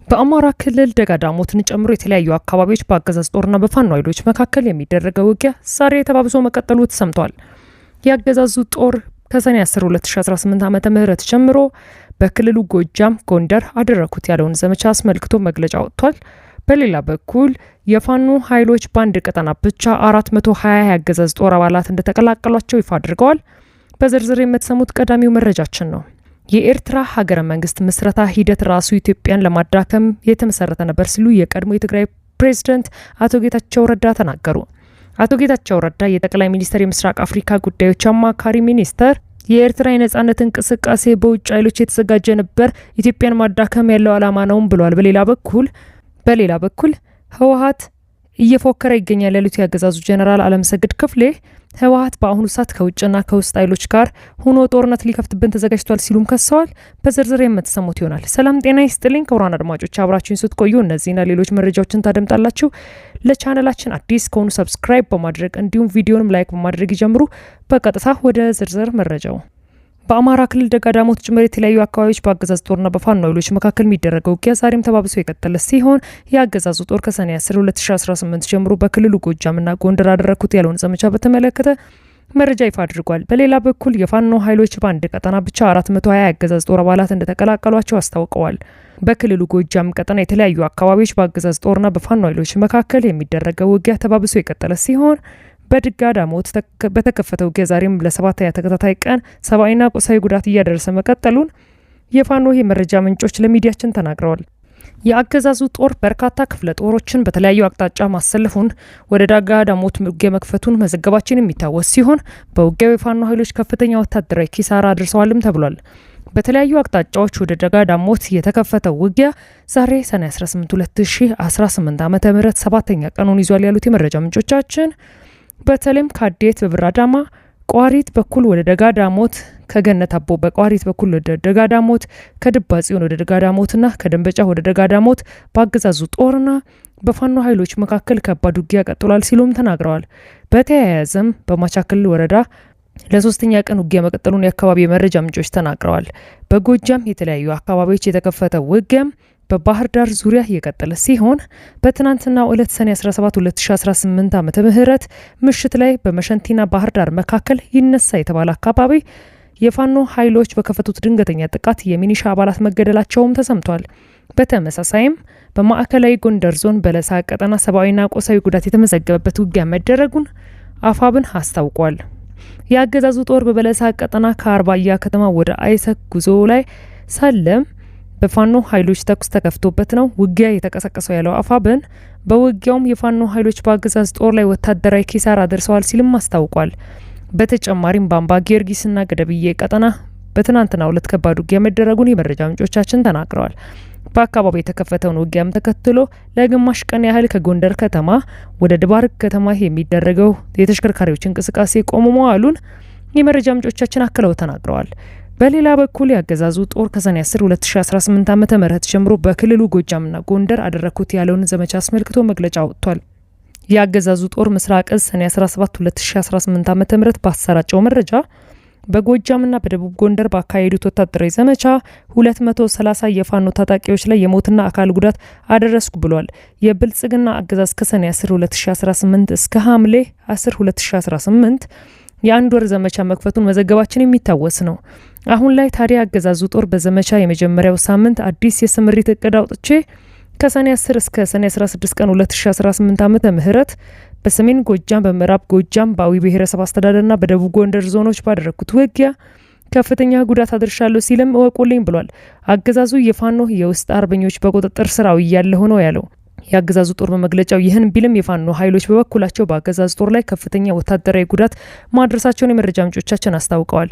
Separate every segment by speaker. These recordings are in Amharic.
Speaker 1: በአማራ ክልል ደጋዳሞትን ጨምሮ የተለያዩ አካባቢዎች በአገዛዝ ጦርና በፋኖ ኃይሎች መካከል የሚደረገው ውጊያ ዛሬ ተባብሶ መቀጠሉ ተሰምቷል። የአገዛዙ ጦር ከሰኔ 10 2018 ዓ.ም ጀምሮ በክልሉ ጎጃም፣ ጎንደር አደረኩት ያለውን ዘመቻ አስመልክቶ መግለጫ ወጥቷል። በሌላ በኩል የፋኖ ኃይሎች በአንድ ቀጠና ብቻ 420 የአገዛዝ ጦር አባላት እንደተቀላቀሏቸው ይፋ አድርገዋል። በዝርዝር የምትሰሙት ቀዳሚው መረጃችን ነው። የኤርትራ ሀገረ መንግስት ምስረታ ሂደት ራሱ ኢትዮጵያን ለማዳከም የተመሰረተ ነበር ሲሉ የቀድሞ የትግራይ ፕሬዝዳንት አቶ ጌታቸው ረዳ ተናገሩ። አቶ ጌታቸው ረዳ የጠቅላይ ሚኒስትር የምስራቅ አፍሪካ ጉዳዮች አማካሪ ሚኒስተር የኤርትራ የነጻነት እንቅስቃሴ በውጭ ኃይሎች የተዘጋጀ ነበር፣ ኢትዮጵያን ማዳከም ያለው ዓላማ ነውም ብለዋል። በሌላ በኩል ህወሓት እየፎከረ ይገኛል ያሉት የአገዛዙ ጀነራል አለምሰግድ ክፍሌ ህወሓት በአሁኑ ሰዓት ከውጭና ከውስጥ ኃይሎች ጋር ሆኖ ጦርነት ሊከፍትብን ተዘጋጅቷል ሲሉም ከሰዋል። በዝርዝር የምትሰሙት ይሆናል። ሰላም ጤና ይስጥልኝ ክቡራን አድማጮች፣ አብራችሁን ስትቆዩ እነዚህና ሌሎች መረጃዎችን ታደምጣላችሁ። ለቻናላችን አዲስ ከሆኑ ሰብስክራይብ በማድረግ እንዲሁም ቪዲዮንም ላይክ በማድረግ ይጀምሩ። በቀጥታ ወደ ዝርዝር መረጃው። በአማራ ክልል ደጋዳሞት ጭምር የተለያዩ አካባቢዎች በአገዛዝ ጦርና በፋኖ ኃይሎች መካከል የሚደረገው ውጊያ ዛሬም ተባብሶ የቀጠለ ሲሆን የአገዛዙ ጦር ከሰኔ 10 2018 ጀምሮ በክልሉ ጎጃምና ጎንደር አደረኩት ያለውን ዘመቻ በተመለከተ መረጃ ይፋ አድርጓል። በሌላ በኩል የፋኖ ኃይሎች በአንድ ቀጠና ብቻ 420 የአገዛዝ ጦር አባላት እንደተቀላቀሏቸው አስታውቀዋል። በክልሉ ጎጃም ቀጠና የተለያዩ አካባቢዎች በአገዛዝ ጦርና በፋኖ ኃይሎች መካከል የሚደረገው ውጊያ ተባብሶ የቀጠለ ሲሆን በደጋዳሞት በተከፈተው ውጊያ ዛሬም ለ7ኛ ተከታታይ ቀን ሰብአዊና ቁሳዊ ጉዳት እያደረሰ መቀጠሉን የፋኖ የመረጃ ምንጮች ለሚዲያችን ተናግረዋል። የአገዛዙ ጦር በርካታ ክፍለ ጦሮችን በተለያዩ አቅጣጫ ማሰለፉን ወደ ደጋዳሞት ውጊያ መክፈቱን መዘገባችን የሚታወስ ሲሆን በውጊያው የፋኖ ኃይሎች ከፍተኛ ወታደራዊ ኪሳራ አድርሰዋልም ተብሏል። በተለያዩ አቅጣጫዎች ወደ ደጋዳሞት የተከፈተው ውጊያ ዛሬ ሰኔ 18 2018 ዓ.ም 7ኛ ቀኑን ይዟል ያሉት የመረጃ ምንጮቻችን በተለይም ከአዴት በብራዳማ ቋሪት በኩል ወደ ደጋዳሞት፣ ከገነት አቦ በቋሪት በኩል ወደ ደጋዳሞት፣ ከድባጽዮን ወደ ደጋዳሞትና ከደንበጫ ወደ ደጋዳሞት በአገዛዙ ጦርና በፋኖ ኃይሎች መካከል ከባድ ውጊያ ቀጥሏል ሲሉም ተናግረዋል። በተያያዘም በማቻከል ወረዳ ለ3ኛ ቀን ውጊያ መቀጠሉን የአካባቢ የመረጃ ምንጮች ተናግረዋል። በጎጃም የተለያዩ አካባቢዎች የተከፈተው ውጊያም በባህር ዳር ዙሪያ የቀጠለ ሲሆን በትናንትናው ዕለት ሰኔ 17 2018 ዓ.ም ምሽት ላይ በመሸንቲና ባህር ዳር መካከል ይነሳ የተባለ አካባቢ የፋኖ ኃይሎች በከፈቱት ድንገተኛ ጥቃት የሚኒሻ አባላት መገደላቸውም ተሰምቷል። በተመሳሳይም በማዕከላዊ ጎንደር ዞን በለሳ ቀጠና ሰብአዊና ቁሳዊ ጉዳት የተመዘገበበት ውጊያ መደረጉን አፋብን አስታውቋል። የአገዛዙ ጦር በበለሳ ቀጠና ከአርባያ ከተማ ወደ አይሰክ ጉዞ ላይ ሳለም በፋኖ ኃይሎች ተኩስ ተከፍቶበት ነው ውጊያ የተቀሰቀሰው ያለው አፋብን በውጊያውም የፋኖ ኃይሎች በአገዛዝ ጦር ላይ ወታደራዊ ኪሳራ አድርሰዋል ሲልም አስታውቋል። በተጨማሪም በአምባ ጊዮርጊስና ገደብዬ ቀጠና በትናንትናው ዕለት ከባድ ውጊያ መደረጉን የመረጃ ምንጮቻችን ተናግረዋል። በአካባቢው የተከፈተውን ውጊያም ተከትሎ ለግማሽ ቀን ያህል ከጎንደር ከተማ ወደ ድባርቅ ከተማ የሚደረገው የተሽከርካሪዎች እንቅስቃሴ ቆሞ መዋሉን የመረጃ ምንጮቻችን አክለው ተናግረዋል። በሌላ በኩል የአገዛዙ ጦር ከሰኔ 10 2018 ዓ.ም ጀምሮ በክልሉ ጎጃምና ጎንደር አደረኩት ያለውን ዘመቻ አስመልክቶ መግለጫ ወጥቷል። የአገዛዙ ጦር ምስራቅ እዝ ሰኔ 17 2018 ዓ.ም ባሰራጨው መረጃ በጎጃምና በደቡብ ጎንደር ባካሄዱት ወታደራዊ ዘመቻ 230 የፋኖ ታጣቂዎች ላይ የሞትና አካል ጉዳት አደረስኩ ብሏል። የብልጽግና አገዛዝ ከሰኔ 10 2018 እስከ ሐምሌ 10 2018 የአንድ ወር ዘመቻ መክፈቱን መዘገባችን የሚታወስ ነው። አሁን ላይ ታዲያ አገዛዙ ጦር በዘመቻ የመጀመሪያው ሳምንት አዲስ የስምሪት እቅድ አውጥቼ ከሰኔ 10 እስከ ሰኔ 16 ቀን 2018 ዓ.ም በሰሜን ጎጃም፣ በምዕራብ ጎጃም፣ በአዊ ብሔረሰብ አስተዳደርና በደቡብ ጎንደር ዞኖች ባደረኩት ውጊያ ከፍተኛ ጉዳት አድርሻለሁ ሲልም እወቁልኝ ብሏል። አገዛዙ የፋኖ የውስጥ አርበኞች በቁጥጥር ስር አውያለሁ ነው ያለው። የአገዛዙ ጦር በመግለጫው ይህን ቢልም የፋኖ ኃይሎች በበኩላቸው በአገዛዙ ጦር ላይ ከፍተኛ ወታደራዊ ጉዳት ማድረሳቸውን የመረጃ ምንጮቻችን አስታውቀዋል።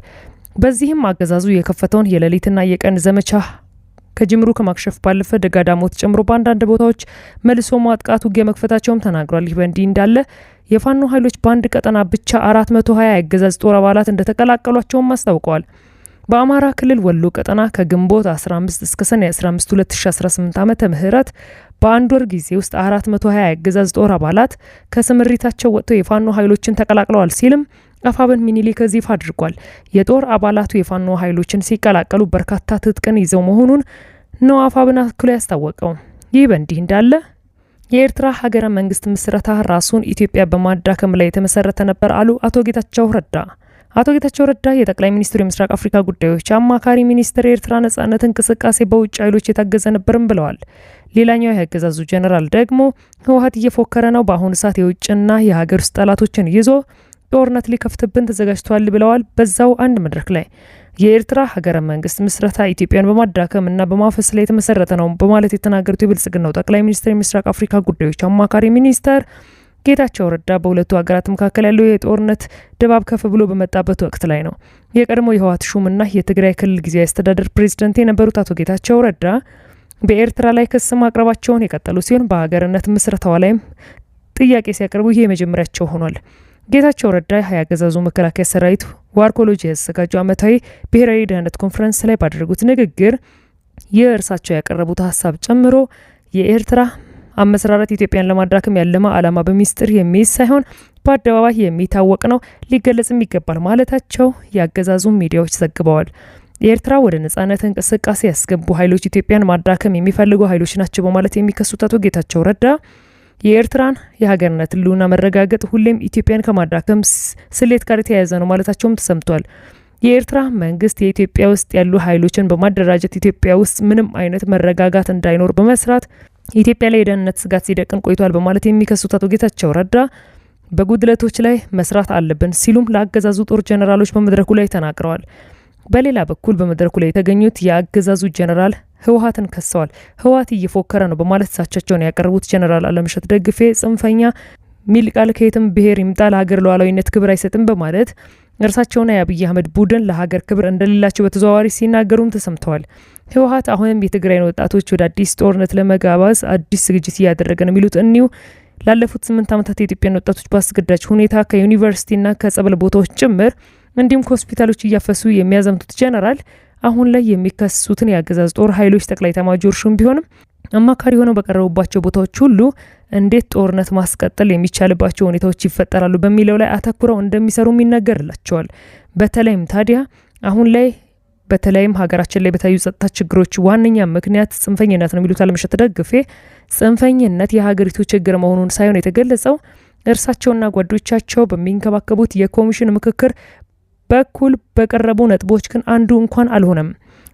Speaker 1: በዚህም አገዛዙ የከፈተውን የሌሊትና የቀን ዘመቻ ከጅምሩ ከማክሸፍ ባለፈ ደጋዳሞት ጨምሮ በአንዳንድ ቦታዎች መልሶ ማጥቃት ውጊያ መክፈታቸውም ተናግሯል። ይህ በእንዲህ እንዳለ የፋኖ ኃይሎች በአንድ ቀጠና ብቻ 420 የአገዛዝ ጦር አባላት እንደተቀላቀሏቸውም አስታውቀዋል። በአማራ ክልል ወሎ ቀጠና ከግንቦት 15 እስከ ሰኔ 15 2018 ዓ.ም በአንድ ወር ጊዜ ውስጥ 420 የአገዛዝ ጦር አባላት ከስምሪታቸው ወጥተው የፋኖ ኃይሎችን ተቀላቅለዋል ሲልም አፋብን ሚኒሊክ ይፋ አድርጓል። የጦር አባላቱ የፋኖ ኃይሎችን ሲቀላቀሉ በርካታ ትጥቅን ይዘው መሆኑን ነው አፋብን አክሎ ያስታወቀው። ይህ በእንዲህ እንዳለ የኤርትራ ሀገረ መንግስት ምስረታ ራሱን ኢትዮጵያ በማዳከም ላይ የተመሰረተ ነበር አሉ አቶ ጌታቸው ረዳ። አቶ ጌታቸው ረዳ የጠቅላይ ሚኒስትሩ የምስራቅ አፍሪካ ጉዳዮች አማካሪ ሚኒስትር የኤርትራ ነጻነት እንቅስቃሴ በውጭ ኃይሎች የታገዘ ነበርም ብለዋል። ሌላኛው የአገዛዙ ጀነራል ደግሞ ህወሓት እየፎከረ ነው፣ በአሁኑ ሰዓት የውጭና የሀገር ውስጥ ጠላቶችን ይዞ ጦርነት ሊከፍትብን ተዘጋጅቷል ብለዋል። በዛው አንድ መድረክ ላይ የኤርትራ ሀገረ መንግስት ምስረታ ኢትዮጵያን በማዳከም እና በማፈስ ላይ የተመሰረተ ነው በማለት የተናገሩት የብልጽግናው ጠቅላይ ሚኒስትር የምስራቅ አፍሪካ ጉዳዮች አማካሪ ሚኒስተር ጌታቸው ረዳ በሁለቱ ሀገራት መካከል ያለው የጦርነት ድባብ ከፍ ብሎ በመጣበት ወቅት ላይ ነው። የቀድሞ የህወሓት ሹምና የትግራይ ክልል ጊዜያዊ አስተዳደር ፕሬዝዳንት የነበሩት አቶ ጌታቸው ረዳ በኤርትራ ላይ ክስ ማቅረባቸውን የቀጠሉ ሲሆን በሀገርነት ምስረታዋ ላይም ጥያቄ ሲያቀርቡ ይህ የመጀመሪያቸው ሆኗል። ጌታቸው ረዳ የአገዛዙ መከላከያ ሰራዊት ዋር ኮሌጅ ያዘጋጀው ዓመታዊ ብሔራዊ ደህንነት ኮንፈረንስ ላይ ባደረጉት ንግግር የእርሳቸው ያቀረቡት ሀሳብ ጨምሮ የኤርትራ አመሰራረት ኢትዮጵያን ለማዳከም ያለማ ዓላማ በሚስጥር የሚይዝ ሳይሆን በአደባባይ የሚታወቅ ነው፣ ሊገለጽም ይገባል ማለታቸው የአገዛዙ ሚዲያዎች ዘግበዋል። የኤርትራ ወደ ነጻነት እንቅስቃሴ ያስገቡ ኃይሎች ኢትዮጵያን ማዳከም የሚፈልጉ ኃይሎች ናቸው በማለት የሚከሱት አቶ ጌታቸው ረዳ የኤርትራን የሀገርነት ህልውና መረጋገጥ ሁሌም ኢትዮጵያን ከማዳከም ስሌት ጋር የተያያዘ ነው ማለታቸውም ተሰምቷል። የኤርትራ መንግስት የኢትዮጵያ ውስጥ ያሉ ኃይሎችን በማደራጀት ኢትዮጵያ ውስጥ ምንም አይነት መረጋጋት እንዳይኖር በመስራት ኢትዮጵያ ላይ የደህንነት ስጋት ሲደቅን ቆይቷል በማለት የሚከሱት አቶ ጌታቸው ረዳ በጉድለቶች ላይ መስራት አለብን ሲሉም ለአገዛዙ ጦር ጀነራሎች በመድረኩ ላይ ተናግረዋል። በሌላ በኩል በመድረኩ ላይ የተገኙት የአገዛዙ ጀነራል ህወሓትን ከሰዋል። ህወሓት እየፎከረ ነው በማለት ሳቻቸውን ያቀረቡት ጀነራል አለምሸት ደግፌ ጽንፈኛ ሚል ቃል ከየትም ብሔር ይምጣ ለሀገር ሉዓላዊነት ክብር አይሰጥም በማለት እርሳቸውና የአብይ አህመድ ቡድን ለሀገር ክብር እንደሌላቸው በተዘዋዋሪ ሲናገሩም ተሰምተዋል። ህወሓት አሁንም የትግራይን ወጣቶች ወደ አዲስ ጦርነት ለመጋባዝ አዲስ ዝግጅት እያደረገ ነው የሚሉት እኒሁ ላለፉት 8 ዓመታት የኢትዮጵያን ወጣቶች በአስገዳጅ ሁኔታ ከዩኒቨርሲቲና ከጸበል ቦታዎች ጭምር እንዲሁም ከሆስፒታሎች እያፈሱ የሚያዘምቱት ጀነራል አሁን ላይ የሚከሱትን የአገዛዝ ጦር ኃይሎች ጠቅላይ ኤታማዦር ሹም ቢሆንም አማካሪ ሆነው በቀረቡባቸው ቦታዎች ሁሉ እንዴት ጦርነት ማስቀጠል የሚቻልባቸው ሁኔታዎች ይፈጠራሉ በሚለው ላይ አተኩረው እንደሚሰሩም ይነገርላቸዋል። በተለይም ታዲያ አሁን ላይ በተለይም ሀገራችን ላይ በታዩ ጸጥታ ችግሮች ዋነኛ ምክንያት ጽንፈኝነት ነው የሚሉት አለምሸት ደግፌ ጽንፈኝነት የሀገሪቱ ችግር መሆኑን ሳይሆን የተገለጸው እርሳቸውና ጓዶቻቸው በሚንከባከቡት የኮሚሽን ምክክር በኩል በቀረቡ ነጥቦች ግን አንዱ እንኳን አልሆነም።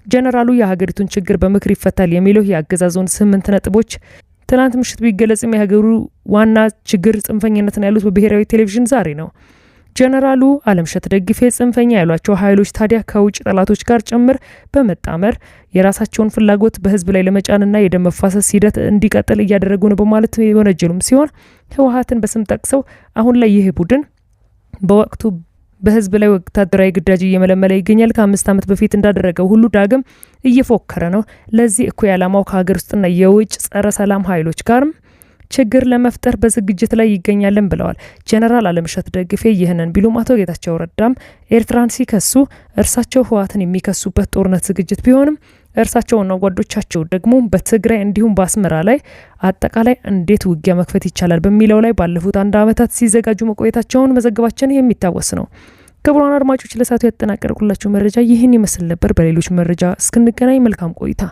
Speaker 1: ጀነራሉ የሀገሪቱን ችግር በምክር ይፈታል የሚለው የአገዛዙን 8 ነጥቦች ትናንት ምሽት ቢገለጽም የሀገሩ ዋና ችግር ጽንፈኝነት ነው ያሉት በብሔራዊ ቴሌቪዥን ዛሬ ነው። ጀነራሉ አለምሸት ደግፌ ጽንፈኛ ያሏቸው ኃይሎች ታዲያ ከውጭ ጠላቶች ጋር ጭምር በመጣመር የራሳቸውን ፍላጎት በህዝብ ላይ ለመጫንና የደም መፋሰስ ሂደት እንዲቀጥል እያደረጉ ነው በማለት የወነጀሉም ሲሆን ህወሓትን በስም ጠቅሰው አሁን ላይ ይህ ቡድን በወቅቱ በህዝብ ላይ ወታደራዊ ግዳጅ እየመለመለ ይገኛል። ከ5 ዓመት በፊት እንዳደረገው ሁሉ ዳግም እየፎከረ ነው። ለዚህ እኩይ ዓላማው ከሀገር ውስጥና የውጭ ጸረ ሰላም ኃይሎች ጋርም ችግር ለመፍጠር በዝግጅት ላይ ይገኛልን ብለዋል ጀነራል አለምሸት ደግፌ። ይህንን ቢሉም አቶ ጌታቸው ረዳም ኤርትራን ሲከሱ እርሳቸው ህወሓትን የሚከሱበት ጦርነት ዝግጅት ቢሆንም እርሳቸውና ጓዶቻቸው ደግሞ በትግራይ እንዲሁም በአስመራ ላይ አጠቃላይ እንዴት ውጊያ መክፈት ይቻላል በሚለው ላይ ባለፉት 1 ዓመታት ሲዘጋጁ መቆየታቸውን መዘገባችን የሚታወስ ነው። ክቡራን አድማጮች ለሰዓቱ ያጠናቀርኩላችሁ መረጃ ይህን ይመስል ነበር። በሌሎች መረጃ እስክንገናኝ መልካም ቆይታ